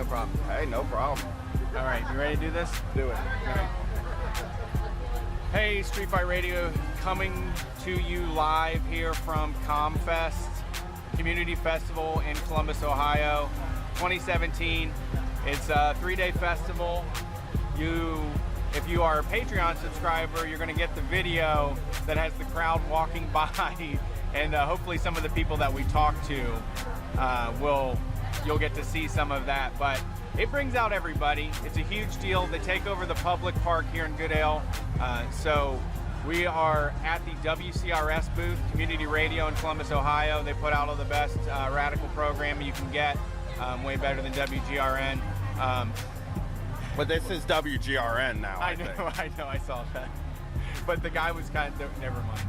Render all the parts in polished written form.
No problem. Hey, no problem. All right, you ready to do this? Do it. All right. Hey, Street Fight Radio, coming to you live here from ComFest Community Festival in Columbus, Ohio, 2017. It's a 3-day festival. If you are a Patreon subscriber, you're going to get the video that has the crowd walking by, and hopefully some of the people that we talk to you'll get to see some of that. But it brings out everybody. It's a huge deal. They take over the public park here in Goodale. So we are at the WCRS booth, Community Radio in Columbus, Ohio. They put out all the best radical programming you can get, way better than WGRN. But this is WGRN now. I know, I saw that. But the guy was kind of, never mind.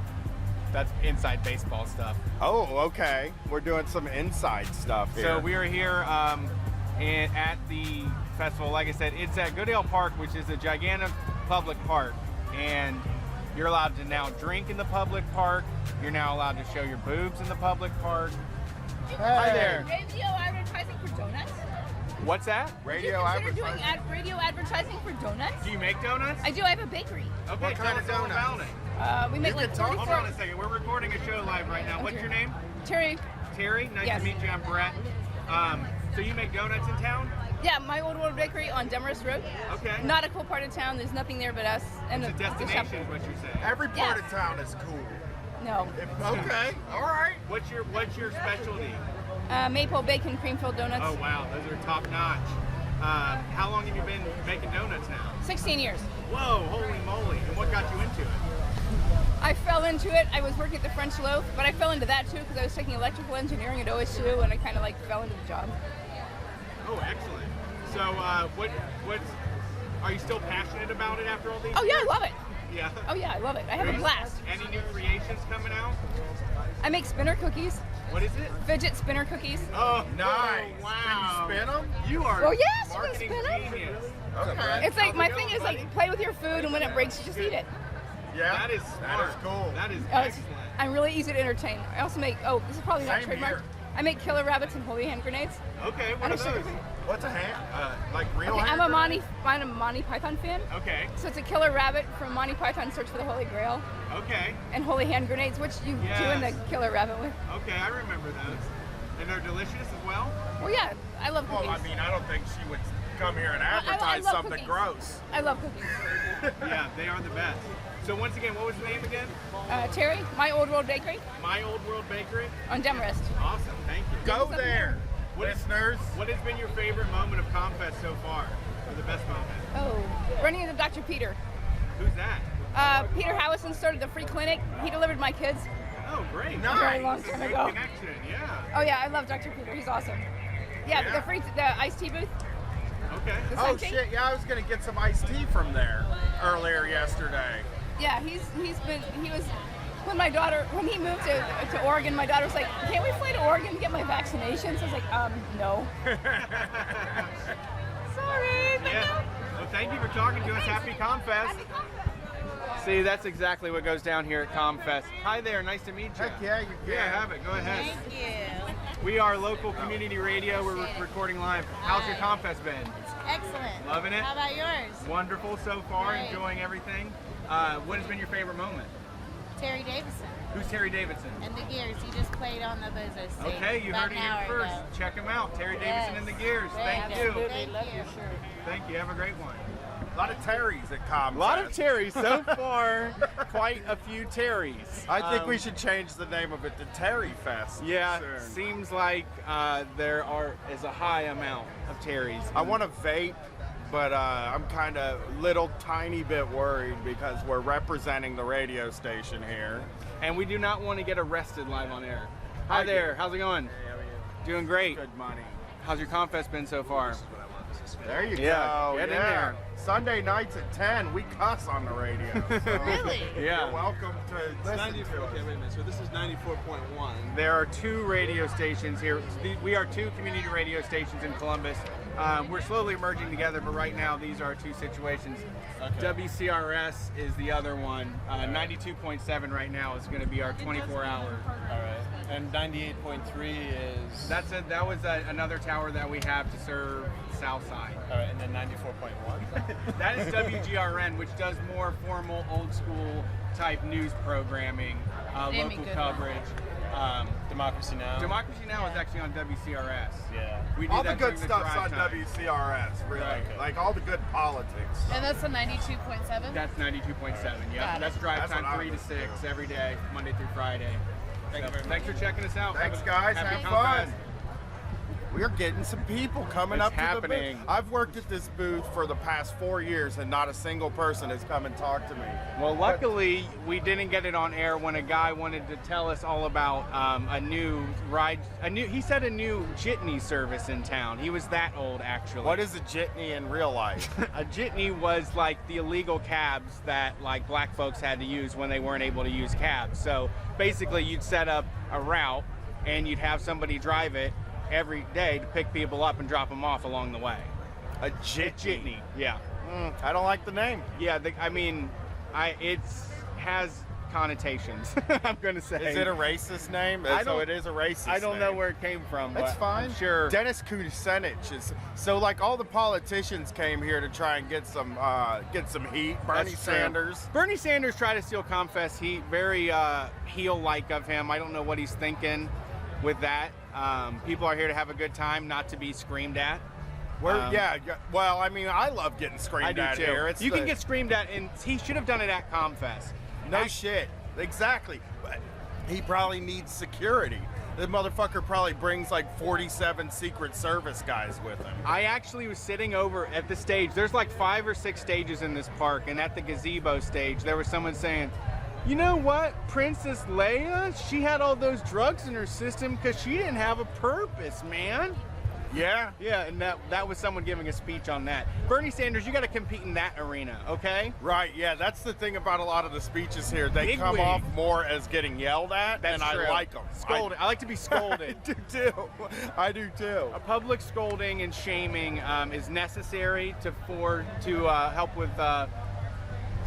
That's inside baseball stuff. Oh, okay. We're doing some inside stuff here. So we are here at the festival. Like I said, it's at Goodale Park, which is a gigantic public park. And you're allowed to now drink in the public park. You're now allowed to show your boobs in the public park. Hi there. Radio advertising for donuts? What's that? Radio Would you consider advertising. doing radio advertising for donuts? Do you make donuts? I do. I have a bakery. Okay, What kind of tell us all donuts? about it. We make You like can talk- 34. Hold on a second. We're recording a show live right now. What's your name? Terry. Terry. Nice Yes. to meet you. I'm Brett. So you make donuts in town? Yeah, my old world bakery on Demarest Road. Okay. Not a cool part of town. There's nothing there but us and It's a the shop. destination is what you're saying. Every part Yeah. of town is cool. No. Okay. All right. What's your specialty? Maple bacon cream filled donuts. Oh wow, those are top notch. How long have you been making donuts now? 16 years. Whoa, holy moly. And what got you into it? I fell into it. I was working at the French Loaf, but I fell into that too because I was taking electrical engineering at OSU, and I kind of like fell into the job. Oh, excellent. So are you still passionate about it after all these Oh yeah, I years? love it. Yeah. Oh yeah, I love it. I have a blast. Any new creations coming out? I make spinner cookies, What is it? fidget spinner cookies. Oh, Nice. wow. Can you spin them? You are Oh, yes, you can marketing spin 'em. genius. Okay. It's like How's my it thing going, is buddy? like play with your food, and when it breaks, you just eat it. Yeah. That is smart. That is cool. That is Oh, it's- excellent. I'm really easy to entertain. I also make this is probably not Same trademarked. here. I make killer rabbits and holy hand grenades. Okay, what And are a sugar those? cookie. What's a hand? Like real Okay, hand? I'm a Monty Python fan. Okay, So it's a killer rabbit from Monty Python Search for the Holy Grail, okay, and holy hand grenades, which you do in the Yes. killer rabbit with. okay, I remember those. And they're delicious as well? Well, yeah, I love cookies. Well, I mean, I don't think she would come here and I advertise love something cookies. gross. I love cookies. Yeah, they are the best. So once again, what was the name again? Terry, my old world bakery My Old World Bakery? on Demarest. Awesome, thank you. Go there, What is- listeners. What has been your favorite moment of ComFest so far? Or the best moment? Oh, running into Dr. Peter. Who's that? Peter Howison started the free clinic. He delivered my kids. Oh, great. Nice. Very long It's a time good ago. connection, yeah. Oh yeah, I love Dr. Peter. He's awesome. Yeah, Yeah. the iced tea booth. Okay. The Oh sun tea. shit! Yeah, I was gonna get some iced tea from there earlier yesterday. Yeah, he was when he moved to Oregon, my daughter was like, "Can't we fly to Oregon to get my vaccinations?" I was like, no. Sorry, but Yeah. no. Well, thank you for talking to us. Happy ComFest. Happy ComFest. See, that's exactly what goes down here at ComFest. Hi there, nice to meet you. Heck yeah, you can. Yeah, have it. Go ahead. Thank you. We are local community radio. We're recording live. How's your ComFest been? Excellent. Loving it? How about yours? Wonderful so far. Great. Enjoying everything. What has been your favorite moment? Terry Davison Who's Terry Davidson? and the Gears. He just played on the Bozo stage. Okay, you about heard it an here hour first. ago. Check him out. Terry Davidson Yes. and the Gears. Thank Yes, you. absolutely. Love your Thank you. Have a great one. A lot of Terrys at ComFest. A lot of Terrys so far. Quite a few Terrys. I think we should change the name of it to Terry Fest. Yeah, soon. seems like there is a high amount of Terrys. I want to vape, but I'm kind of little tiny bit worried because we're representing the radio station here. And we do not want to get arrested live on air. Hi Hi, there. dude. How's it going? Hey, how are you? Doing great. Good money. How's your ComFest been so far? There you Yeah, go. get in there. Sunday nights at 10, we cuss on the radio. So Really? Yeah. You're welcome to listen to us. Okay, wait a minute. So this is 94.1. There are two radio stations here. We are two community radio stations in Columbus. We're slowly merging together, but right now these are two situations. Okay. WCRS is the other one. 92.7 right now is going to be our 24-hour. All right. And 98.3 is. That was another tower that we have to serve South Side. All right, and then 94.1. That is WGRN, which does more formal, old school type news programming, local coverage. Democracy Now. Democracy Now is actually on WCRS. Yeah. We do All the that good during stuff's drive on time. WCRS, really. Okay. Like all the good politics. And that's a 92.7? That's 92.7. Got Yeah, it. that's drive That's what time I 3 to would 6 do. every day, Monday through Friday. Thank you very much. Thanks for checking us out. Thanks, guys. Happy Have ComFest. fun. We're getting some people coming It's up to happening. the booth. I've worked at this booth for the past 4 years, and not a single person has come and talked to me. Well, luckily, we didn't get it on air when a guy wanted to tell us all about a new he said a new jitney service in town. He was that old, actually. What is a jitney in real life? A jitney was like the illegal cabs that like black folks had to use when they weren't able to use cabs. So basically, you'd set up a route and you'd have somebody drive it every day to pick people up and drop them off along the way. A jitney. Yeah. I don't like the name. Yeah, it has connotations. I'm gonna say. Is it a racist name? I So don't- it is a racist I don't know name. where it came from. That's but fine. I'm sure. Dennis Kucinich is so like all the politicians came here to try and get some heat. Bernie That's true. Sanders. Bernie Sanders tried to steal ComFest heat. Very heel-like of him. I don't know what he's thinking with that. People are here to have a good time, not to be screamed at. Yeah. Well, I mean, I love getting I screamed do at too. here. It's You can get screamed at, and he should have done it at ComFest. no shit. Exactly. But he probably needs security. The motherfucker probably brings like 47 Secret Service guys with him. I actually was sitting over at the stage. There's like 5 or 6 stages in this park, and at the gazebo stage, there was someone saying, "You know what, Princess Leia? She had all those drugs in her system because she didn't have a purpose, man." Yeah. Yeah, and that was someone giving a speech on that. Bernie Sanders, you got to compete in that arena, okay? Right, yeah, that's the thing about a lot of the speeches here. They Big come wig. off more as getting yelled at, That's and true. I like them. Scolded. I like to be scolded. I do too. I do too. A public scolding and shaming is necessary to help with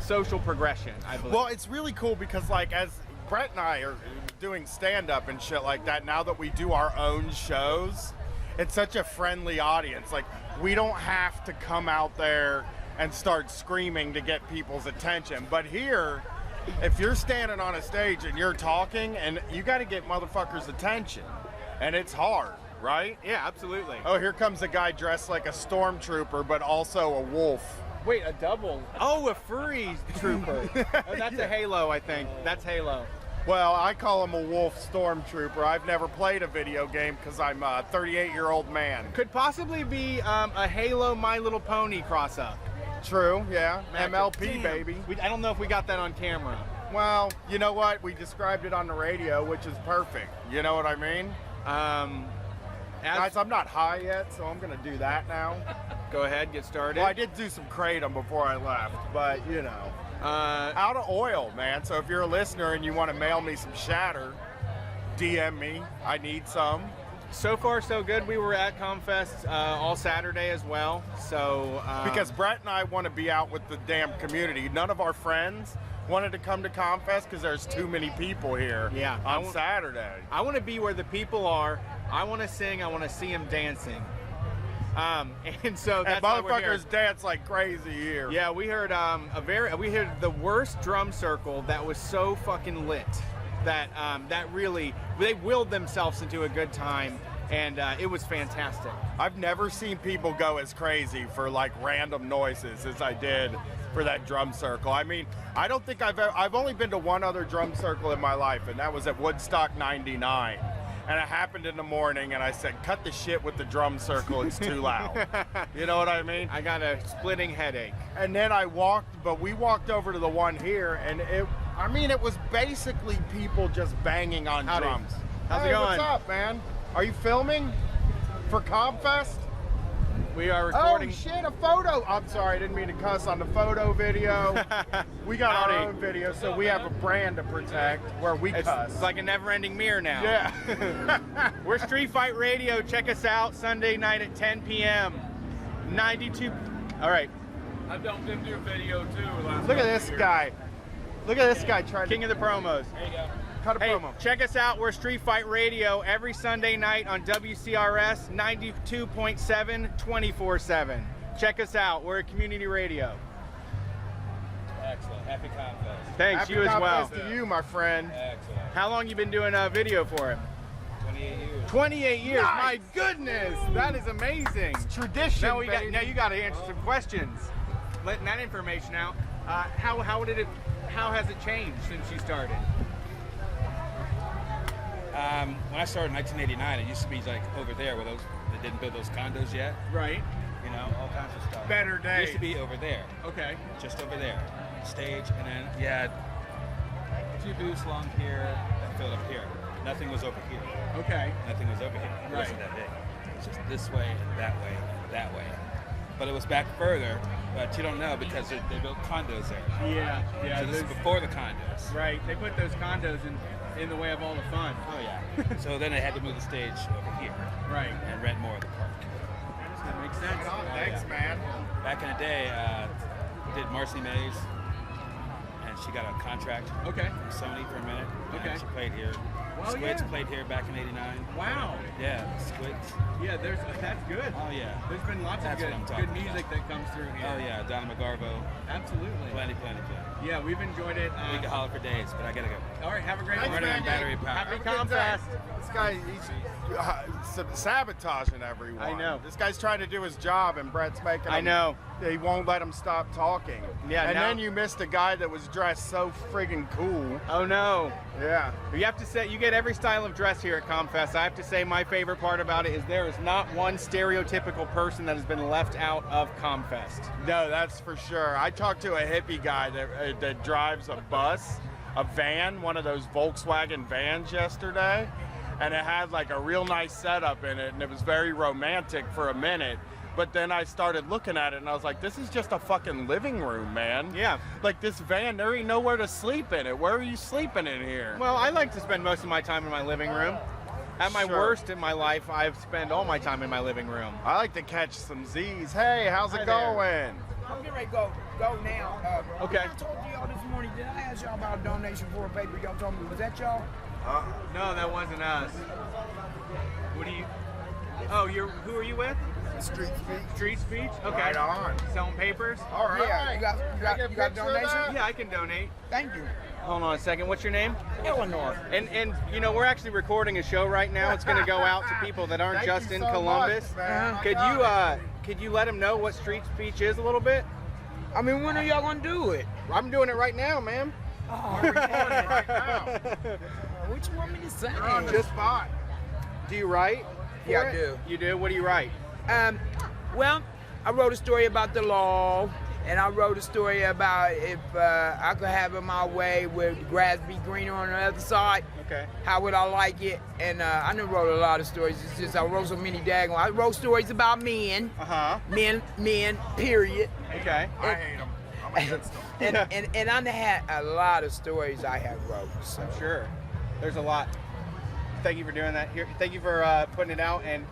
social progression, I believe. Well, it's really cool because, like, as Brett and I are doing stand-up and shit like that, now that we do our own shows, it's such a friendly audience. Like, we don't have to come out there and start screaming to get people's attention. But here, if you're standing on a stage and you're talking, and you got to get motherfuckers' attention, and it's hard, right? yeah, absolutely. Oh, here comes a guy dressed like a stormtrooper, but also a wolf. Wait, a double? Oh, a furry trooper. Oh, that's a Halo, I think. That's Halo. Well, I call him a wolf stormtrooper. I've never played a video game because I'm a 38-year-old man. Could possibly be a Halo My Little Pony cross-up. True, yeah. MLP, Damn. baby. I don't know if we got that on camera. Well, you know what? We described it on the radio, which is perfect. You know what I mean? Guys, I'm not high yet, so I'm going to do that now. Go ahead, get started. Well, I did do some Kratom before I left, but, you know. Out of oil, man. So if you're a listener and you want to mail me some shatter, DM me. I need some. So far, so good. We were at ComFest all Saturday as well. So Because Brett and I want to be out with the damn community. None of our friends wanted to come to ComFest because there's too many people here Yeah, on Saturday. I want to be where the people are. I want to sing. I want to see them dancing. And so that's And why we're here. motherfuckers dance like crazy here. Yeah, we heard we heard the worst drum circle that was so fucking lit that that really they willed themselves into a good time, and it was fantastic. I've never seen people go as crazy for like random noises as I did for that drum circle. I mean, I don't think I've only been to one other drum circle in my life, and that was at Woodstock '99. And it happened in the morning, and I said, cut the shit with the drum circle, it's too loud. You know what I mean? I got a splitting headache. And then we walked over to the one here, and it was basically people just banging on Howdy. drums. How's it Hey, going? what's up, man? Are you filming for ComFest? We are recording. Oh shit, a photo! I'm sorry, I didn't mean to cuss on the photo video. We got our Howdy. own video, so we have a brand to protect where we cuss. It's like a never-ending mirror now. Yeah. We're Street Fight Radio. Check us out Sunday night at 10 p.m. 92. All right. I dumped him to a video too. Look at this guy. Look at this guy trying King of the promos. There you go. Cut a Hey, promo. check us out. We're Street Fight Radio every Sunday night on WCRS 92.7 24/7. Check us out. We're at Community Radio. Excellent. Happy ComFest. Thanks, Happy you as well. ComFest to you, my friend. Excellent. How long you been doing a video for him? 28 years. 28 years. Nice. My goodness, that is amazing. Tradition, Now baby. you got to answer some questions. Letting that information out. How has it changed since you started? When I started in 1989, it used to be like over there where they didn't build those condos yet. Right. You know, all kinds of stuff. Better It days. used to be over there, Okay. just over there, stage, and then you had 2 booths along here that filled up here. Nothing was over here. Okay. Nothing was over here. It Right. wasn't that big. It was just this way and that way and that way. But it was back further, but you don't know because they built condos there. Yeah. Yeah. So this is before the condos. Right. They put those condos in the way of all the fun. Oh yeah. So then they had to move the stage over here Right. and rent more of the park. That makes sense. Thanks, man. Back in the day, did Marcy Mays, and she got a contract Okay. from Sony for a minute. Okay. And she played here. Well, Squids yeah. played here back in '89. Wow. Yeah, Squids. Yeah. That's good. Oh yeah. There's been lots That's of what I'm good talking music about. that comes through here. Oh yeah, Donna McGarvo. Absolutely. Plenty. Yeah, we've enjoyed it. We could holler for days, but I gotta go. All right. Have a great Thanks, one. Running man. on battery power. Happy Have a good day. ComFest. This guy, he's sabotaging everyone. I know. This guy's trying to do his job, and Brett's making him. I know. He won't let him stop talking. Yeah, And now- then you missed a guy that was dressed so friggin' cool. Oh no. Yeah. You have to say you get every style of dress here at ComFest. I have to say my favorite part about it is there is not one stereotypical person that has been left out of ComFest. No, that's for sure. I talked to a hippie guy that drives a bus, a van, one of those Volkswagen vans yesterday, and it had like a real nice setup in it, and it was very romantic for a minute. But then I started looking at it, and I was like, this is just a fucking living room, man. Yeah. Like this van, there ain't nowhere to sleep in it. Where are you sleeping in here? Well, I like to spend most of my time in my living room. At my Sure. worst in my life, I've spent all my time in my living room. I like to catch some Z's. Hey, how's Hi it there. going? I'm getting ready to go now. Okay. I told y'all this morning, did I ask y'all about a donation for a paper? Y'all told me, was that y'all? No, that wasn't us. What do you? Oh, who are you with? Street Speak. Street Speech? Okay. Right on. Selling papers? All right. Yeah, you got Take a picture of donation? that? Yeah, I can donate. Thank you. Hold on a second. What's your name? Eleanor. And you know, we're actually recording a show right now. It's going to go out to people that aren't Thank just you in so Columbus. much, man. Could you let them know what Street Speech is a little bit? I mean, when are y'all gonna do it? I'm doing it right now, man. Oh, Right now. what you want me to say? You're on the spot. Do you write? for Yeah, I it? do. You do? What do you write? Well, I wrote a story about the law, and I wrote a story about if I could have it my way with grass be greener on the other side. Okay. How would I like it? And I done wrote a lot of stories. It's just I wrote so many daggone. I wrote stories about men, Uh-huh. men, period. Okay. I hate him. I'm against him. And I done had a lot of stories I have wrote. So. Sure. There's a lot. Thank you for doing that. Here, thank you for putting it out and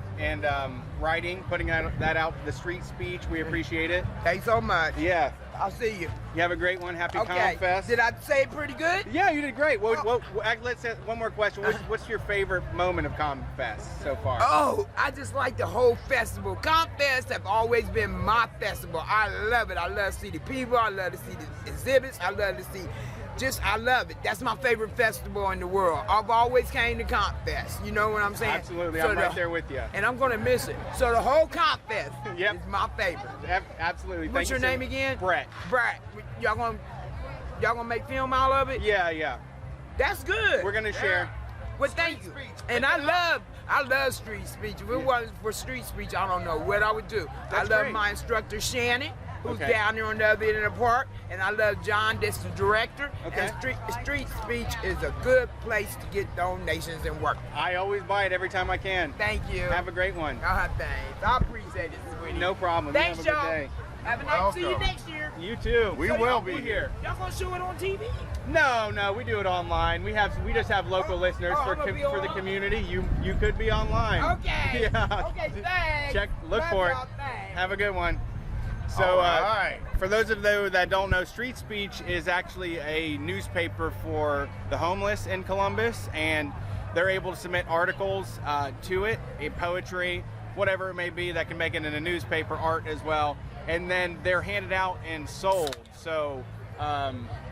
writing, putting that out. The Street Speech, we appreciate it. Thanks so much. Yeah. I'll see you. You have a great one. Happy Okay. ComFest. Did I say it pretty good? Yeah, you did great. Let's ask one more question. What's your favorite moment of ComFest so far? Oh, I just like the whole festival. ComFest have always been my festival. I love it. I love to see the people. I love to see the exhibits. I love to see I love it. That's my favorite festival in the world. I've always came to ComFest. You know what I'm saying? Absolutely. I'm right there with you. And I'm going to miss it. So the whole ComFest Yep. is my favorite. Absolutely. What's your name again? Brett. Brett. Y'all gonna make film all of it? Yeah. That's good. We're gonna share. Well, thank you. And I love street speech. If it wasn't for street speech, I don't know what I would do. That's I love great. my instructor Shannon, who's Okay. down there on the other end of the park, and I love John, that's the director. Okay. And street speech is a good place to get donations and work. I always buy it every time I can. Thank you. Have a great one. Thanks. I appreciate it, sweetie. No problem. Thanks, you have a y'all. good day. Have a nice. See you Welcome. next year. You too. We So will y'all- be here. Y'all gonna show it on TV? No, we do it online. We just have local listeners oh, for I'm gonna be for the on. community. You could be online. Okay. Yeah. Okay, thanks. Look Love for it. y'all, thanks. Have a good one. So All right. For those of you that don't know, Street Speech is actually a newspaper for the homeless in Columbus, and they're able to submit articles to it, poetry, whatever it may be that can make it in a newspaper, art as well, and then they're handed out and sold. So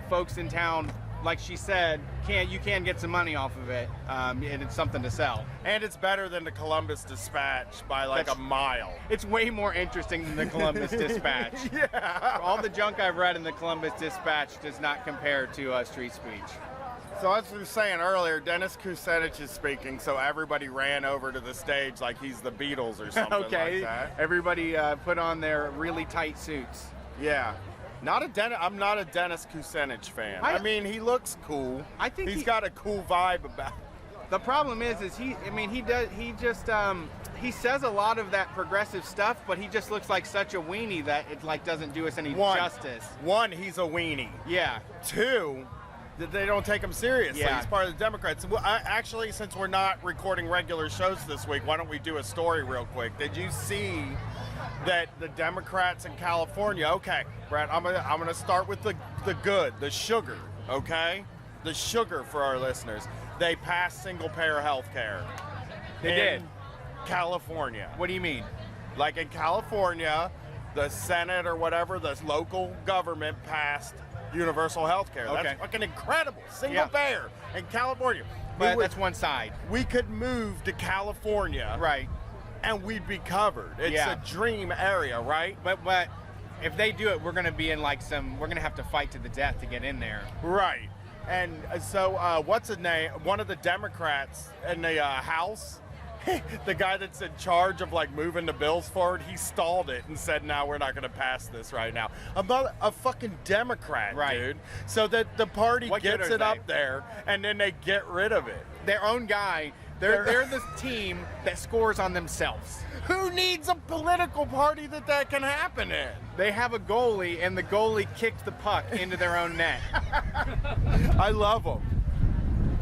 folks in town, like she said, you can get some money off of it, and it's something to sell. And it's better than the Columbus Dispatch by like a mile. It's way more interesting than the Columbus Dispatch. Yeah. All the junk I've read in the Columbus Dispatch does not compare to Street Speech. So as we were saying earlier, Dennis Kucinich is speaking, so everybody ran over to the stage like he's the Beatles or something Okay, like that. everybody put on their really tight suits. Yeah. I'm not a Dennis Kucinich fan. I mean, he looks cool. I think he's got a cool vibe about him. The problem is he says a lot of that progressive stuff, but he just looks like such a weenie that it like doesn't do us any justice. One, he's a weenie. Yeah. Two, that they don't take him seriously. Yeah. He's part of the Democrats. Well, actually, since we're not recording regular shows this week, why don't we do a story real quick? Did you see that the Democrats in California? Okay, Brett, I'm gonna start with the good, the sugar. Okay, the sugar for our listeners. They passed single-payer health care. They did. California. What do you mean? Like in California, the Senate or whatever, the local government passed universal health care. Okay. That's fucking incredible. Single payer in California. But that's one side. We could move to California. Right. And we'd be covered. It's Yeah. a dream area, right? But if they do it, we're going to be in we're going to have to fight to the death to get in there. Right. And so what's his name? One of the Democrats in the House, the guy that's in charge of like moving the bills forward, he stalled it and said, "No, we're not going to pass this right now." A fucking Democrat, Right. dude. So that the party What good gets are it up they? there, and then they get rid of it. Their own guy. They're the team that scores on themselves. Who needs a political party that can happen in? They have a goalie, and the goalie kicked the puck into their own net. I love them.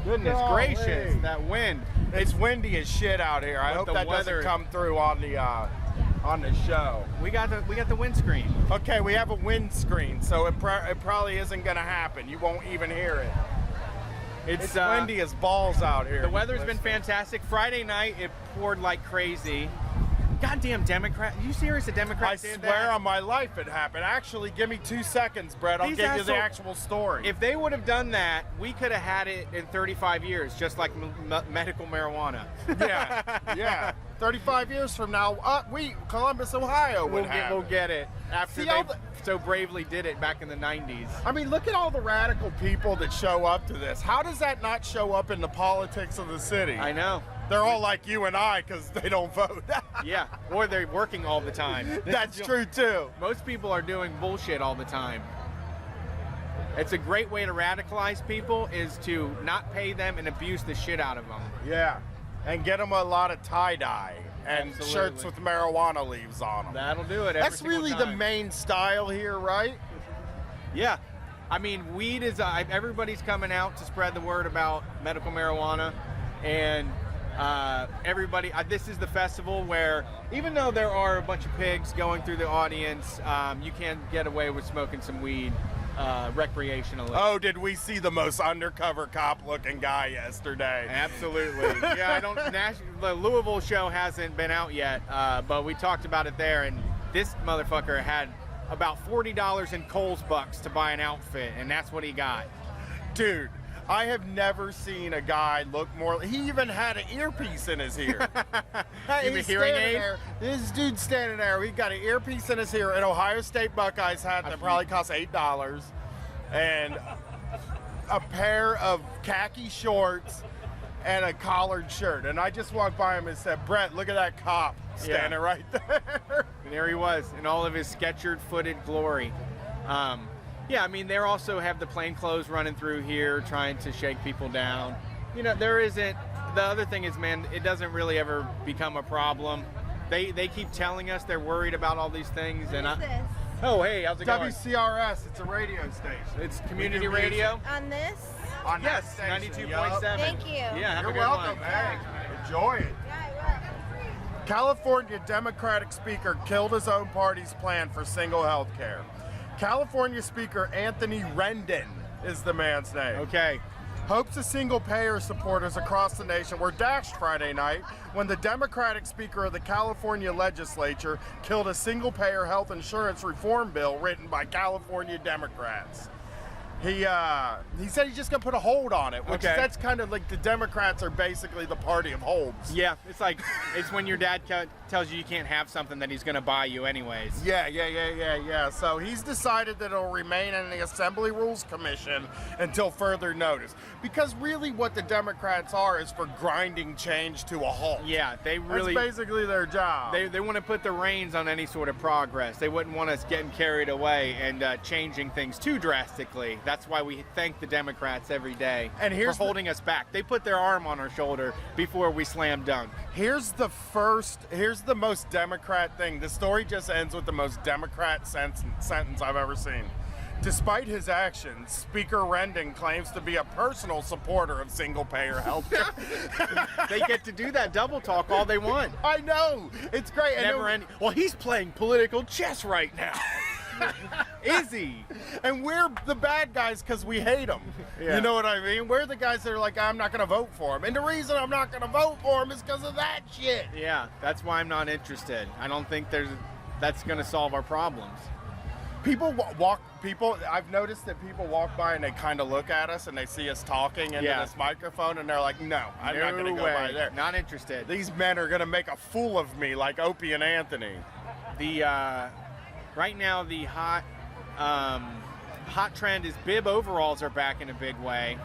Goodness Golly. gracious, that wind. It's windy as shit out here. I But hope the that weather- doesn't come through on the show. We got the windscreen. Okay, we have a windscreen, so it probably isn't going to happen. You won't even hear it. It's windy as balls out here. The weather's been fantastic. Friday night, it poured like crazy. Goddamn Democrat. Are you serious? The I Democrats did swear that? on my life it happened. Actually, give me 2 seconds, Brett. I'll These give you the asshole- actual story. If they would have done that, we could have had it in 35 years, just like medical marijuana. yeah. 35 years from now, Columbus, Ohio would have We'll it. get it after See, they all the- so bravely did it back in the 90s. I mean, look at all the radical people that show up to this. How does that not show up in the politics of the city? I know. They're all like you and I because they don't vote. Yeah, or they're working all the time. That's true, too. Most people are doing bullshit all the time. It's a great way to radicalize people is to not pay them and abuse the shit out of them. Yeah. And get them a lot of tie-dye and Absolutely. shirts with marijuana leaves on them. That'll do it. That's really the main style here, right? Yeah. I mean, weed is, everybody's coming out to spread the word about medical marijuana. And everybody, this is the festival where, even though there are a bunch of pigs going through the audience, you can get away with smoking some weed recreationally. Oh, did we see the most undercover cop-looking guy yesterday? Absolutely. Yeah, the Louisville show hasn't been out yet, but we talked about it there, and this motherfucker had about $40 in Kohl's bucks to buy an outfit, and that's what he got. Dude, I have never seen a guy look more. He even had an earpiece in his ear. You mean He's hearing standing aid? there. This dude's standing there. He got an earpiece in his ear, an Ohio State Buckeyes hat that probably cost $8, and a pair of khaki shorts and a collared shirt. And I just walked by him and said, "Brett, look at that cop standing right there." And there he was in all of his Skechers-footed glory. Yeah, I mean, they also have the plainclothes running through here trying to shake people down. You know, there isn't, the other thing is, man, it doesn't really ever become a problem. They keep telling us they're worried about all these things. What is this? Oh, hey, how's it going? WCRS, it's a radio station. It's community We do music. radio. On this? On that Yes, station. 92.7. Thank you. Yeah, have You're a good welcome, one. man. Enjoy it. Yeah, California Democratic speaker killed his own party's plan for single health care. California Speaker Anthony Rendon is the man's name. Okay. Hopes of single-payer supporters across the nation were dashed Friday night when the Democratic Speaker of the California legislature killed a single-payer health insurance reform bill written by California Democrats. He said he's just gonna put a hold on it, which Okay. that's kind of like the Democrats are basically the party of holds. Yeah, it's when your dad tells you can't have something that he's going to buy you anyways. Yeah. So he's decided that it'll remain in the Assembly Rules Commission until further notice. Because really what the Democrats are is for grinding change to a halt. Yeah, they really That's basically their job. they want to put the reins on any sort of progress. They wouldn't want us getting carried away and changing things too drastically. That's why we thank the Democrats every day And here's for holding us back. They put their arm on our shoulder before we slam dunk. Here's the most Democrat thing. The story just ends with the most Democrat sentence I've ever seen. Despite his actions, Speaker Rendon claims to be a personal supporter of single-payer health care. They get to do that double talk all they want. I know. It's great. And Never ending. Well, he's playing political chess right now. Is he? And we're the bad guys because we hate him. Yeah. You know what I mean? We're the guys that are like, I'm not going to vote for him. And the reason I'm not going to vote for him is because of that shit. Yeah, that's why I'm not interested. I don't think that's going to solve our problems. I've noticed that people walk by and they kind of look at us and they see us talking into this microphone and they're like, no, I'm not going to go by there. Not interested. These men are going to make a fool of me like Opie and Anthony. Right now, the hot trend is bib overalls are back in a big way.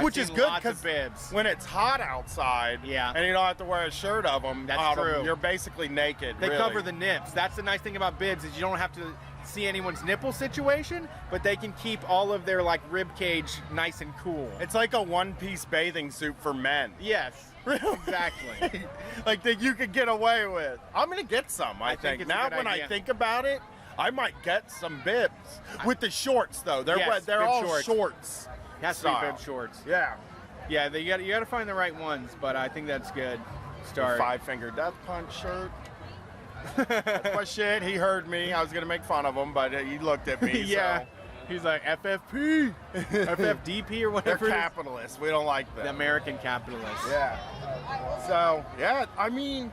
Which is good because because when it's hot outside and you don't have to wear a shirt of them, That's true. You're basically naked. They really. cover the nips. That's the nice thing about bibs is you don't have to see anyone's nipple situation, but they can keep all of their rib cage nice and cool. It's like a one-piece bathing suit for men. Yes. Exactly. Like that you could get away with. I'm gonna get some. I think it's a now good when idea. I think about it, I might get some bibs with the shorts though. They're Yes, they're bib all shorts. shorts. Has to be style. bib shorts. Yeah. Yeah, you got to find the right ones, but I think that's good. Start. Five-finger death punch shirt. That's my shit. He heard me. I was gonna make fun of him, but he looked at me. Yeah. So. He's like FFP, FFDP or They're whatever. it is. capitalists. We don't like them. The American capitalists. Yeah. So yeah, I mean,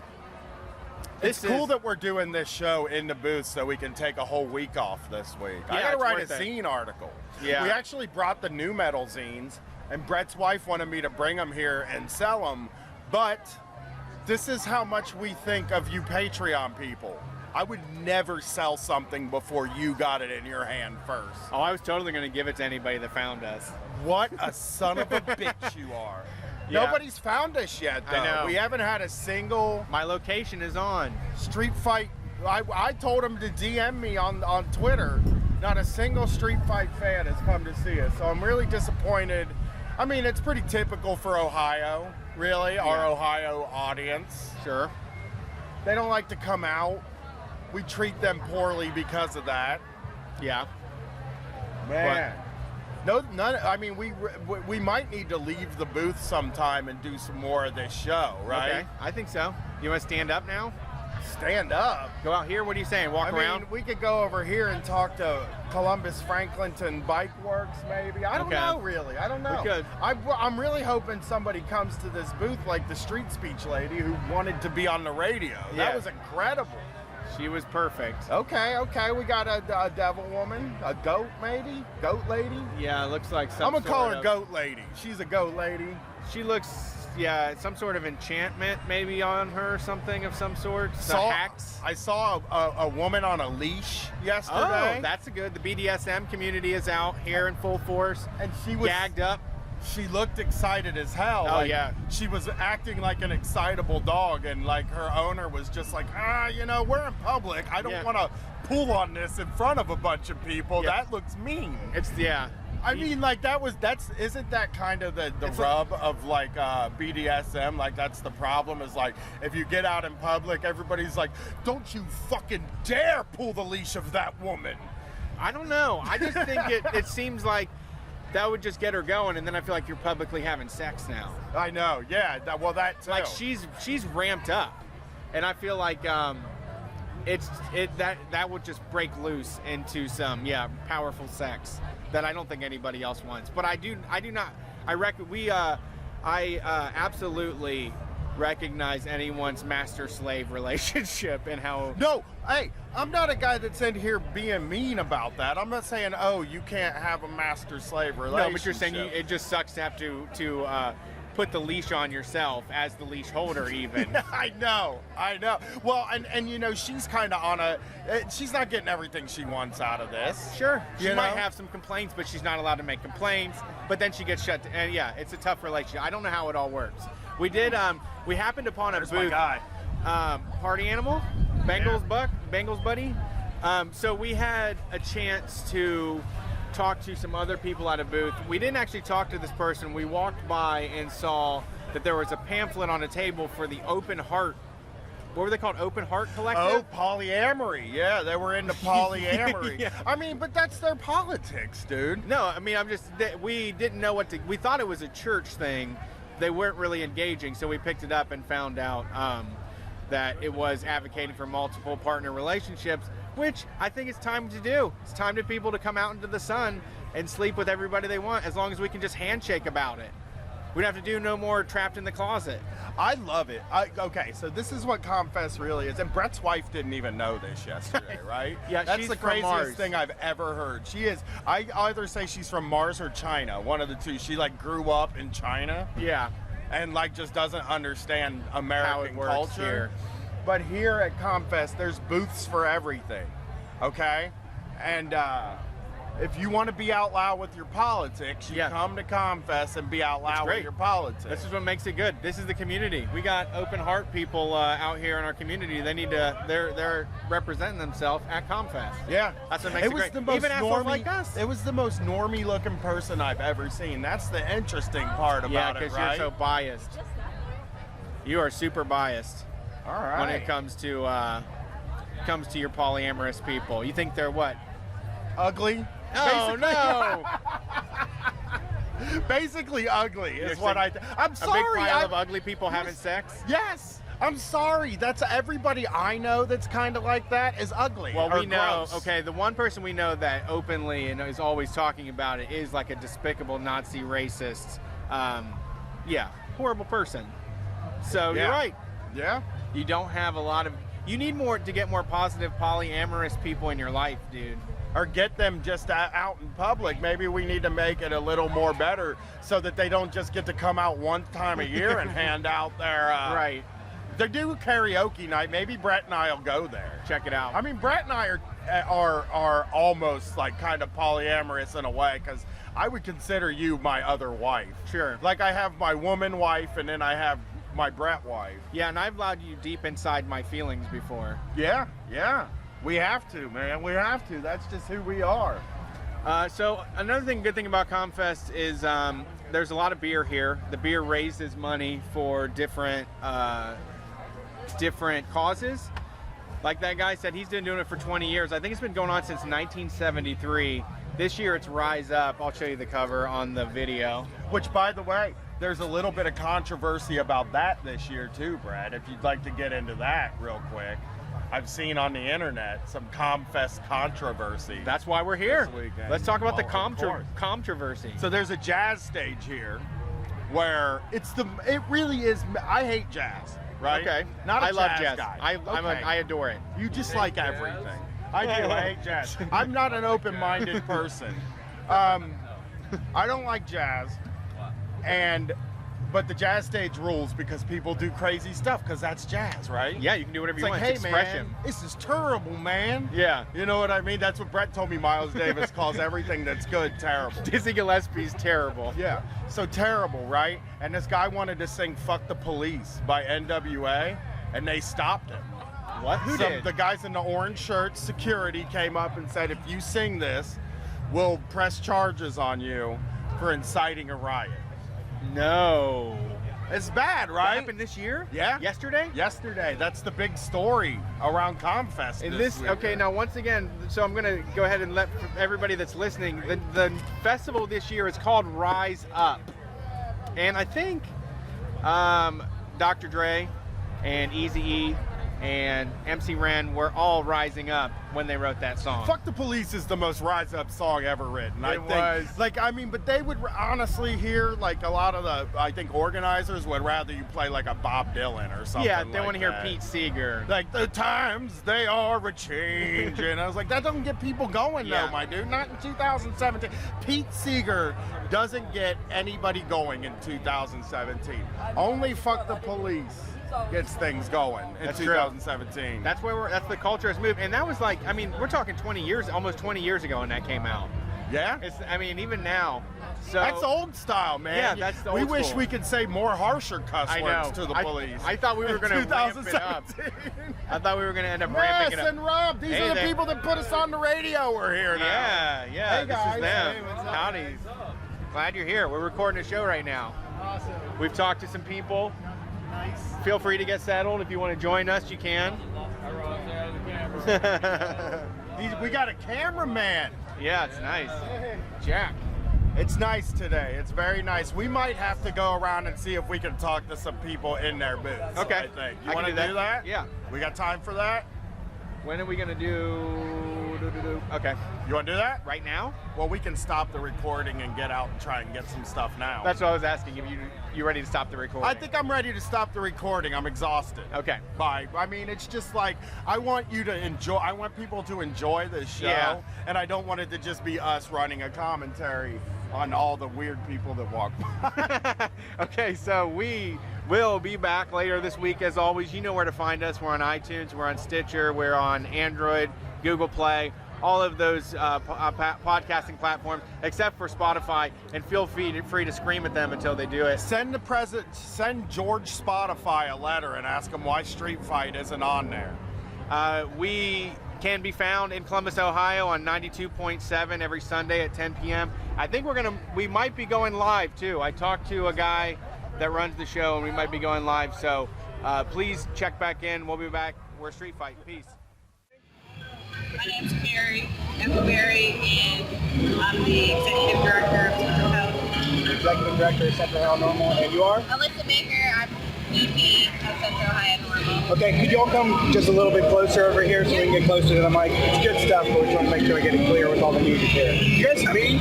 it's cool that we're doing this show in the booth so we can take a whole week off this week. I Yeah, gotta it's write a worth it. zine article. Yeah. We actually brought the new metal zines, and Brett's wife wanted me to bring them here and sell them, but this is how much we think of you Patreon people. I would never sell something before you got it in your hand first. Oh, I was totally going to give it to anybody that found us. What a son of a bitch you are. Yeah. Nobody's found us yet, though. I know. We haven't had a single My location is on. street fight. I told him to DM me on Twitter. Not a single street fight fan has come to see us, so I'm really disappointed. I mean, it's pretty typical for Ohio, really, our Ohio audience. Sure. They don't like to come out. We treat them poorly because of that. Yeah. Man. No, none. I mean, we might need to leave the booth sometime and do some more of this show, right? Okay. I think so. You want to stand up now? Stand up. Go out here. What are you saying? Walk I around? mean, we could go over here and talk to Columbus Franklinton Bike Works, maybe. I don't Okay. know, really. I don't know. We could. I'm really hoping somebody comes to this booth like the street speech lady who wanted to be on the radio. Yeah. That was incredible. She was perfect. Okay. We got a devil woman, a goat maybe, goat lady. Yeah, it looks like some I'm gonna call her of- goat lady. She's a goat lady. She looks, some sort of enchantment maybe on her, something of some sort. The hacks. I saw a woman on a leash yesterday. Oh, that's a good. The BDSM community is out here in full force. and she was Gagged up. She looked excited as hell. Oh, like, yeah. She was acting like an excitable dog, and like her owner was just like, we're in public. I don't Yeah. want to pull on this in front of a bunch of people. Yeah. That looks mean. I mean, like isn't that kind of the rub of like BDSM? Like that's the problem is like if you get out in public, everybody's like, don't you fucking dare pull the leash of that woman. I don't know. I just think it seems like that would just get her going, and then I feel like you're publicly having sex now. I know, yeah. That too. Like she's ramped up, and I feel like that would just break loose into some powerful sex that I don't think anybody else wants. But I absolutely recognize anyone's master-slave relationship and how. No, hey, I'm not a guy that's in here being mean about that. I'm not saying, oh, you can't have a master-slave relationship. No, but you're saying it just sucks to have to put the leash on yourself as the leash holder, even. I know. Well, and you know, she's kind of she's not getting everything she wants out of this. Sure, she You might know? have some complaints, but she's not allowed to make complaints. But then she gets shut. And yeah, it's a tough relationship. I don't know how it all works. We did. We happened upon a There's my booth. guy. Party animal, Bengals buddy. So we had a chance to talk to some other people at a booth. We didn't actually talk to this person. We walked by and saw that there was a pamphlet on a table for the Open Heart. What were they called? Open Heart Collective? Oh, polyamory. Yeah, they were into polyamory. Yeah. I mean, but that's their politics, dude. No, I mean, we didn't know we thought it was a church thing. They weren't really engaging, so we picked it up and found out that it was advocating for multiple partner relationships, which I think it's time to do. It's time for people to come out into the sun and sleep with everybody they want, as long as we can just handshake about it. We don't have to do no more trapped in the closet. I love it. Okay, so this is what ComFest really is, and Brett's wife didn't even know this yesterday, right? Yeah, that's she's the from craziest Mars. thing I've ever heard. She is. I either say she's from Mars or China, one of the two. She like grew up in China Yeah. and like just doesn't understand American How it works culture. here. But here at ComFest, there's booths for everything. Okay, and if you want to be out loud with your politics, you Yeah. come to ComFest and be out loud with great. your politics. This is what makes it good. This is the community. We got open heart people out here in our community. They need to. They're representing themselves at ComFest. Yeah, That's what makes it was great. the most Even assholes normie, like us. It was the most normie looking person I've ever seen. That's the interesting part Yeah, about it, because right? you're so biased. You are super biased All right. when it comes to your polyamorous people. You think they're what? Ugly. Oh no! Basically ugly is You're what saying I'm A sorry. big pile I'm- of ugly people having sex. Yes. I'm sorry. That's everybody I know that's kind of like that is ugly. Well, or we know. gross. Okay, the one person we know that openly and is always talking about it is like a despicable Nazi racist. Horrible person. So Yeah. you're right. Yeah. You don't have a lot of. You need more to get more positive polyamorous people in your life, dude. Or get them just out in public. Maybe we need to make it a little more better so that they don't just get to come out one time a year and hand out their. Right. They do karaoke night. Maybe Brett and I will go there. Check it out. I mean, Brett and I are almost like kind of polyamorous in a way, because I would consider you my other wife. Sure. Like I have my woman wife, and then I have my Brett wife. Yeah, and I've allowed you deep inside my feelings before. Yeah. We have to, man. We have to. That's just who we are. So another good thing about ComFest is there's a lot of beer here. The beer raises money for different causes. Like that guy said, he's been doing it for 20 years. I think it's been going on since 1973. This year it's Rise Up. I'll show you the cover on the video. Which, by the way, there's a little bit of controversy about that this year too, Brad. If you'd like to get into that real quick. I've seen on the internet some ComFest controversy. That's why we're here. This weekend. Let's talk about Well, of course. the controversy. So there's a jazz stage here where it really is, I hate jazz, right? Okay. Not a I love jazz jazz. guy. I adore it. You just like everything. I do, I hate jazz. I'm not an open-minded person. I don't like jazz, but the jazz stage rules because people do crazy stuff because that's jazz, right? Yeah, you can do whatever It's you like, want. hey It's man, expression. this is terrible, man. Yeah. You know what I mean? That's what Brett told me Miles Davis calls everything that's good terrible. Dizzy Gillespie's terrible. Yeah, so terrible, right? And this guy wanted to sing Fuck the Police by NWA, and they stopped him. What? Who did? The guys in the orange shirts, security, came up and said, if you sing this, we'll press charges on you for inciting a riot. No. It's bad, That right? happened this year? Yeah. Yesterday? Yesterday. That's the big story around ComFest. And this okay, weekend. now once again, so I'm going to go ahead and let everybody that's listening, the festival this year is called Rise Up. And I think Dr. Dre and Eazy-E and MC Ren were all rising up when they wrote that song. Fuck the Police is the most rise up song ever written. I It think. was. Like, I mean, but they would honestly hear, like, a lot of the, I think, organizers would rather you play like a Bob Dylan or something. Yeah, they like want to hear that. Pete Seeger. Like, the times they are a changing. I was like, that doesn't get people going, Yeah. though, my dude. Not in 2017. Pete Seeger doesn't get anybody going in 2017. Only Fuck the Police gets things going in That's true. 2017. That's the culture has moved, and that was like, I mean, we're talking 20 years, almost 20 years ago when that came out. Yeah? I mean, even now. So That's old style, man. Yeah, that's the We old wish school. we could say more harsher cuss I words know. to the police. I thought we were in going to ramp it up. 2017. I thought we were going to end up ramping Ness it up. and Rob, these Hey are the there. people that put us on the radio. We're here now. Yeah, Hey, this guys. is them. Hey, what's up? Howdy. Glad you're here. We're recording a show right now. Awesome. We've talked to some people. Nice. Feel free to get settled. If you want to join us, you can. I roll up there with the camera. We got a cameraman. Yeah, it's nice. Jack. It's nice today. It's very nice. We might have to go around and see if we can talk to some people in their booths. Okay. I think. You I want to can do that? Yeah. We got time for that? When are we going to do? Okay. You want to do that? Right now? Well, we can stop the recording and get out and try and get some stuff now. That's what I was asking. If you ready to stop the recording? I think I'm ready to stop the recording. I'm exhausted. Okay. Bye. I mean, it's just like, I want you to enjoy, I want people to enjoy this show. Yeah. And I don't want it to just be us running a commentary on all the weird people that walk by. Okay, so we will be back later this week. As always, you know where to find us. We're on iTunes, we're on Stitcher, we're on Android, Google Play, all of those podcasting platforms, except for Spotify. And feel free to scream at them until they do it. Send George Spotify a letter and ask him why Street Fight isn't on there. We can be found in Columbus, Ohio on 92.7 every Sunday at 10 p.m. I think we might be going live too. I talked to a guy that runs the show and we might be going live. So please check back in. We'll be back. We're Street Fight. Peace. My name's Carrie Epperberry, and I'm the Executive Director of Central Health. Executive Director of Central Ohio Normal, and you are? Alyssa Baker, I'm VP of Central Ohio Normal. Okay, could you all come just a little bit closer over here so we can get closer to the mic? It's good stuff, but we just want to make sure we get it clear with all the music here. You guys meet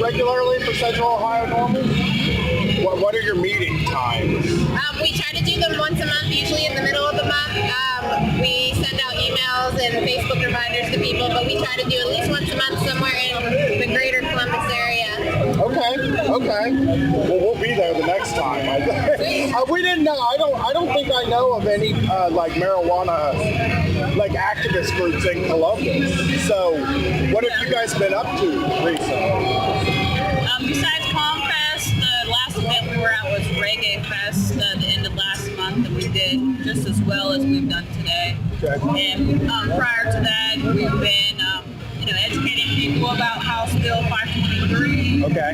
regularly for Central Ohio Normal? What are your meeting times? We try to do them once a month, usually in the middle of the month. We send out emails and Facebook reminders to people, but we try to do at least once a month somewhere in the greater Columbus area. Okay. Well, we'll be there the next time. We didn't know. I don't think I know of any like marijuana like activist groups in Columbus. So, what have you guys been up to recently? Besides ComFest, the last event we were at was Reggae Fest the end of last month, and we did just as well as we've done today. Okay. And prior to that, we've been educating people about House Bill 523. Okay.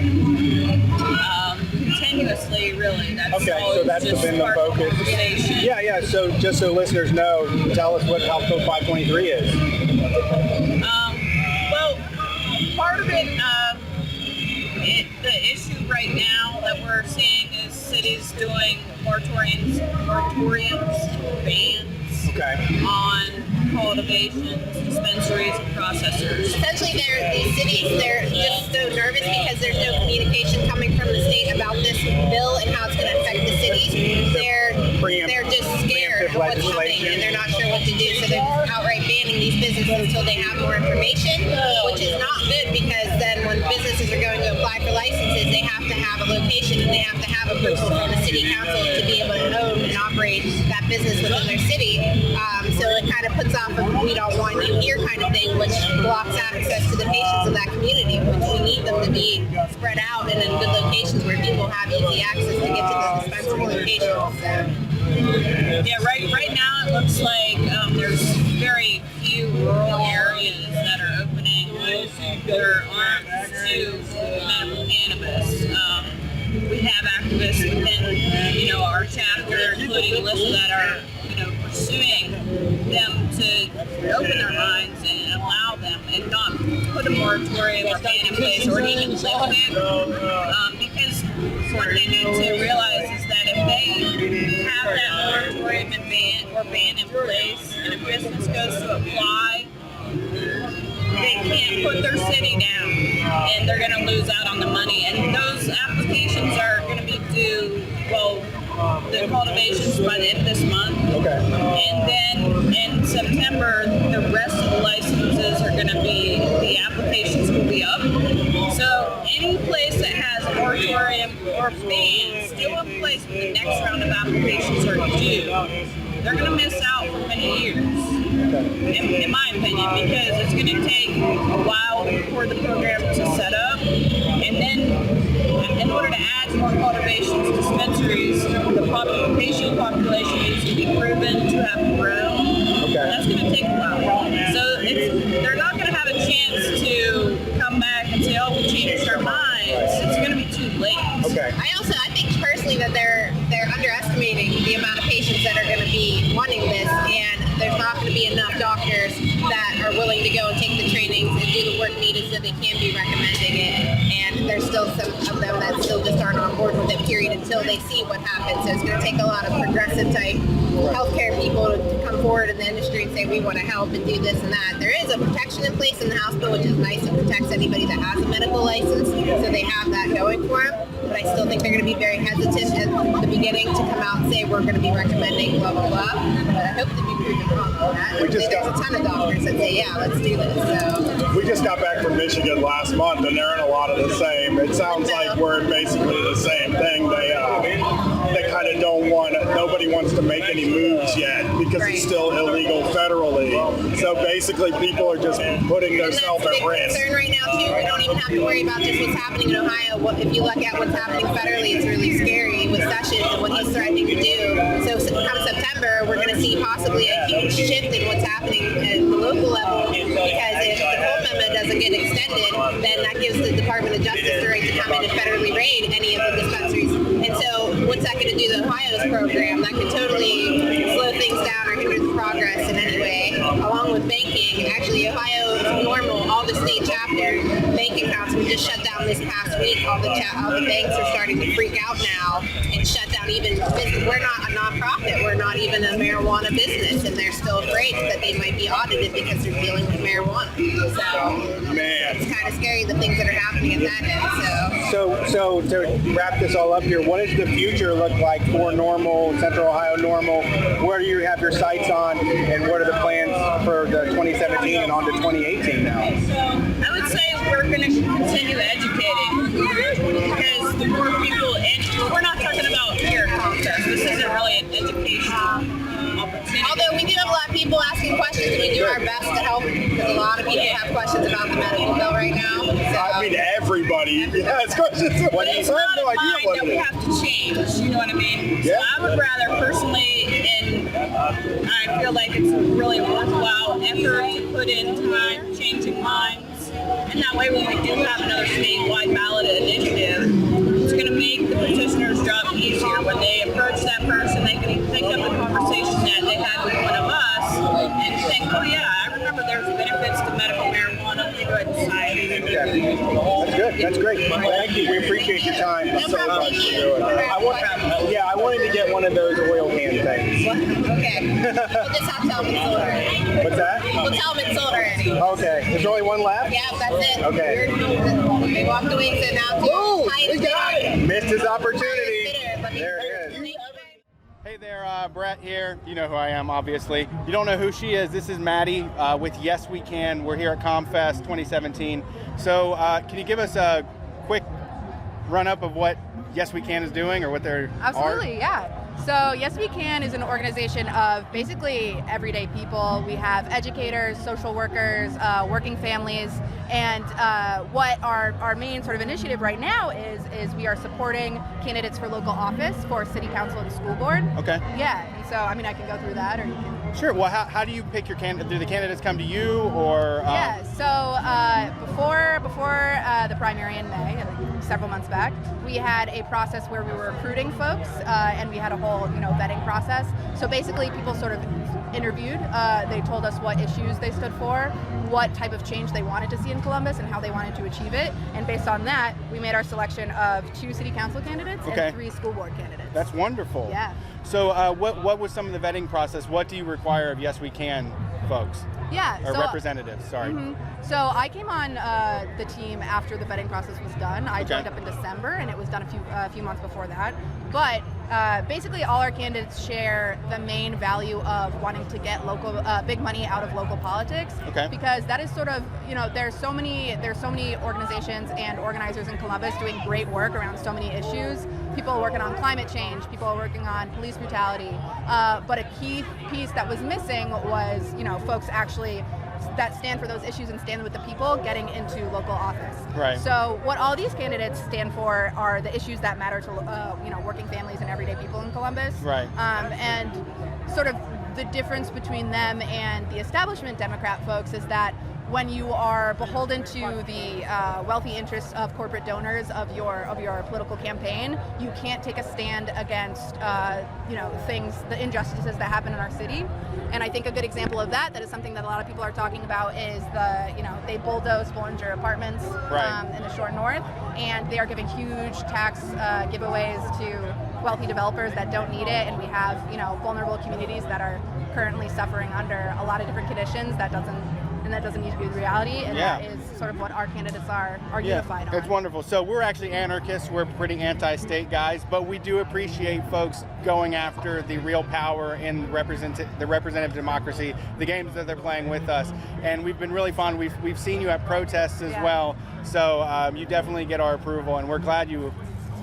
Continuously, really. That's Okay, so always that's just been the part of focus. conversation. Yeah. So just so listeners know, tell us what House Bill 523 is. Well, part of it, the issue right now that we're seeing is cities doing moratoriums and bans on cultivations, dispensaries, and processors. Essentially, these cities, they're just so nervous because there's no communication coming from the state about this bill and how it's going to affect the cities. They're just scared of what's coming and they're not sure what to do, so they're outright banning these businesses until they have more information, which is not good because then when businesses are going to apply for licenses, they have to have a location and they have to have approval from the city council to be able to own and operate that business within their city. So it kind of puts off a "we don't want you here" kind of thing, which blocks access to the patients in that community, which we need them to be spread out and in good locations where people have easy access to get to the dispensary locations. Yeah, right now it looks like there's very few rural areas that are opening their arms to medical cannabis. We have activists within, our chapter, including Alyssa, that are, pursuing them to open their minds and allow them and not put a moratorium or ban in place or even lift it. Because what they need to realize is that if they have that moratorium and ban in place, and if business goes to apply, they can't put their city down, and they're going to lose out on the money. And those applications are going to be due, well, the cultivations by the end of this month. Okay. And then in September, the rest of the licenses are going to be, the applications will be up. So any place that has a moratorium or ban still in place when the next round of applications are due, they're going to miss out for many years, in my opinion, because it's going to take a while for the program to set up. And then in order to add more cultivations, dispensaries, the patient population needs to be proven to have grown. Okay. That's going to take a while. So they're not going to have a chance to come back and say, oh, we changed our minds. It's going to be too late. Okay. I think personally that they're underestimating the amount of patients that are going to be wanting this, and there's not going to be enough doctors that are willing to go and take the trainings and do the work needed so they can be recommending it. And there's still some of them that still just aren't on board with it, period, until they see what happens. So it's going to take a lot of progressive type healthcare people to come forward in the industry and say we want to help and do this and that. There is a protection in place in the House bill, which is nice. It protects anybody that has a medical license, so they have that going for them. But I still think they're going to be very hesitant at the beginning to come out and say we're going to be recommending blah blah blah. But I hope to be proven wrong on that. There's a ton of doctors that say yeah, let's do this. So We just got back from Michigan last month, and they're in a lot of the same. It sounds like we're in basically the same thing. They kind of don't want. Nobody wants to make any moves yet because it's still illegal federally. So basically, people are just putting themselves at risk. Concern right now too. We don't even have to worry about just what's happening in Ohio. If you look at what's happening federally, it's really scary with Sessions and what he's threatening to do. So come September, we're going to see possibly a huge shift in what's happening at the local level, because if the Cole memo doesn't get extended, then that gives the Department of Justice the right to come in and federally raid any of the dispensaries. And so what's that going to do to Ohio's program? That could totally slow things down or hinder the progress in any way. Along with banking, actually Ohio is normal. All the state chapter bank accounts were just shut down this past week. All the banks are starting to freak out now and shut down even business. We're not a nonprofit. We're not even a marijuana business, and they're still afraid that they might be audited because they're dealing with marijuana. So it's kind of scary the things that are happening at that end. So to wrap this all up here, what does the future look like for Normal, Central Ohio Normal? Where do you have your sights on, and what are the plans for the 2017 and on to 2018 now? I would say we're going to continue educating, because the more people, and we're not talking about here at ComFest. This isn't really an educational opportunity. Although we do have a lot of people asking questions, and we do our best to help, because a lot of people have questions about the medical bill right now. So. I mean, everybody has questions. But it's not a mind that we have to change, you know what I mean? Yeah. So I would rather personally, and I feel like it's really worthwhile effort to put in time changing minds. And that way, when we do have another statewide ballot initiative, it's going to make the petitioner's job easier. When they approach that person, they can think of the conversation that they had with one of us and think, oh yeah, I remember there's benefits to medical marijuana. Let me go ahead and sign it. That's good. That's great. Thank you. We appreciate your time so much for doing it. I wanted to get one of those oil can things. Okay. We'll just have to tell them it's sold already. What's that? We'll tell them it's sold already. Okay. There's only one left? Yeah, that's it. Okay. They walked away, so now Boom! We got it! Missed his opportunity. There it is. Hey there, Brett here. You know who I am, obviously. You don't know who she is. This is Maddie with Yes We Can. We're here at ComFest 2017. So can you give us a quick run-up of what Yes We Can is doing, or what they're Absolutely, yeah. So Yes We Can is an organization of basically everyday people. We have educators, social workers, working families, and what our main sort of initiative right now is we are supporting candidates for local office for city council and school board. Okay. Yeah, and so I mean I can go through that, or you can. Sure. Well, how do you pick your candidate? Do the candidates come to you, or? Yeah. So before the primary in May, several months back. We had a process where we were recruiting folks, and we had a whole, vetting process. So basically, people sort of interviewed. They told us what issues they stood for, what type of change they wanted to see in Columbus, and how they wanted to achieve it. And based on that, we made our selection of 2 city council candidates and 3 school board candidates. That's wonderful. Yeah. So what was some of the vetting process? What do you require of Yes We Can folks? Yeah. Or representatives, sorry. So I came on the team after the vetting process was done. I joined up in December, and it was done a few months before that. But basically, all our candidates share the main value of wanting to get local, big money out of local politics. Okay. Because that is sort of, there's so many organizations and organizers in Columbus doing great work around so many issues. People are working on climate change. People are working on police brutality. But a key piece that was missing was, folks actually that stand for those issues and stand with the people getting into local office. Right. So what all these candidates stand for are the issues that matter to working families and everyday people in Columbus. Right. And sort of the difference between them and the establishment Democrat folks is that when you are beholden to the wealthy interests of corporate donors of your political campaign, you can't take a stand against the injustices that happen in our city. And I think a good example of that is something that a lot of people are talking about is they bulldozed Bollinger Apartments in the Shore North, and they are giving huge tax giveaways to wealthy developers that don't need it, and we have vulnerable communities that are currently suffering under a lot of different conditions that doesn't need to be the reality, and that is sort of what our candidates are unified on. It's wonderful. So we're actually anarchists. We're pretty anti-state guys, but we do appreciate folks going after the real power in the representative democracy, the games that they're playing with us. And we've been really fun. We've seen you at protests as well, so you definitely get our approval, and we're glad you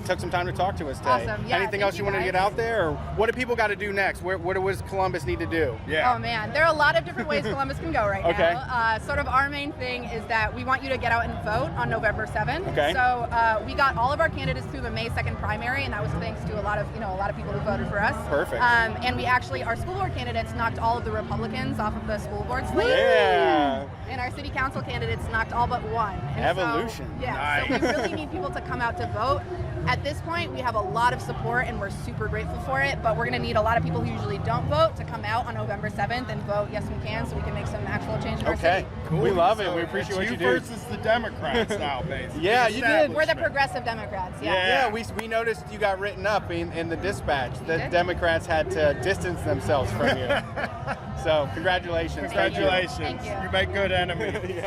took some time to talk to us today. Awesome. Yeah, anything else you wanted to get out there, or what do people got to do next? What does Columbus need to do? Oh man, there are a lot of different ways Columbus can go right now. Sort of our main thing is that we want you to get out and vote on November 7th. So we got all of our candidates through the May 2nd primary, and that was thanks to a lot of people who voted for us. Perfect. And we actually, our school board candidates knocked all of the Republicans off of the school board slate. Yeah. And our city council candidates knocked all but one. And Evolution. So, so we really need people to come out to vote. At this point, we have a lot of support, and we're super grateful for it, but we're going to need a lot of people who usually don't vote to come out on November 7th and vote Yes We Can, so we can make some actual change in our city. Cool. We love it. So we appreciate what you do. versus the Democrats now, basically. Yeah, you did. We're the progressive Democrats, Yeah, we noticed you got written up in the dispatch. The Democrats had to distance themselves from you. So congratulations. Congratulations. Thank you. You make good enemies.